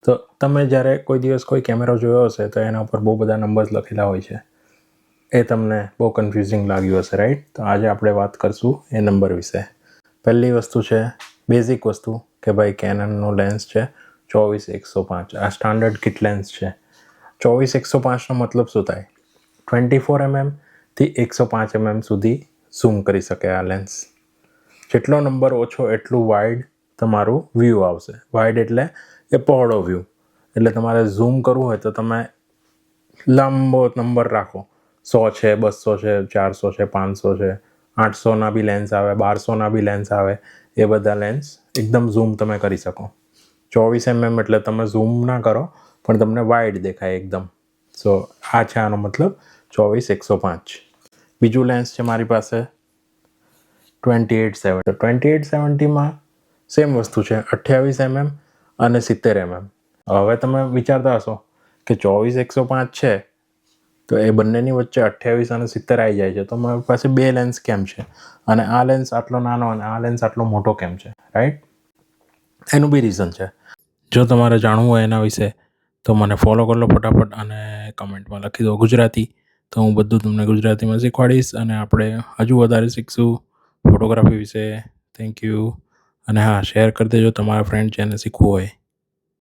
તો તમે જ્યારે કોઈ દિવસ કોઈ કેમેરો જોયો હશે તો એના ઉપર બહુ બધા નંબર્સ લખેલા હોય છે, એ તમને બહુ કન્ફ્યુઝિંગ લાગ્યું હશે, રાઈટ? તો આજે આપણે વાત કરશું એ નંબર વિશે. પહેલી વસ્તુ છે બેઝિક વસ્તુ કે ભાઈ કેનનનો લેન્સ છે 24-105. આ સ્ટાન્ડર્ડ કિટ લેન્સ છે. 24-105નો મતલબ શું થાય? 24 mm થી 105 mm સુધી ઝૂમ કરી શકે આ લેન્સ. જેટલો નંબર ઓછો એટલું વાઇડ તમારું વ્યૂ આવશે. વાઇડ એટલે એ પહોળો વ્યૂ. એટલે તમારે ઝૂમ કરવું હોય તો તમે લાંબો નંબર રાખો. 100 છે, 200 છે, 400 છે, 500 છે, 800ના બી લેન્સ આવે, 1200ના બી લેન્સ આવે. એ બધા લેન્સ એકદમ ઝૂમ તમે કરી શકો. 24 mm એટલે તમે ઝૂમ ના કરો પણ તમને વાઇડ દેખાય એકદમ. સો આ છે આનો મતલબ 24-105. બીજું લેન્સ છે મારી પાસે 28-70. 28-70માં સેમ વસ્તુ છે, 28 mm અને 70 mm. હવે તમે વિચારતા હશો કે 24-105 છે તો એ બંનેની વચ્ચે 28 અને 70 આવી જાય છે, તો મારી પાસે બે લેન્સ કેમ છે અને આ લેન્સ આટલો નાનો અને આ લેન્સ આટલો મોટો કેમ છે, રાઈટ? એનું બી રીઝન છે. જો તમારે જાણવું હોય એના વિશે તો મને ફોલો કરી લો ફટાફટ અને કમેન્ટમાં લખી દો ગુજરાતી, તો હું બધું તમને ગુજરાતીમાં શીખવાડીશ અને આપણે હજુ વધારે શીખશું ફોટોગ્રાફી વિશે. Thank you. અને હા, શેર કરી દેજો તમારા ફ્રેન્ડ જેને શીખવું હોય.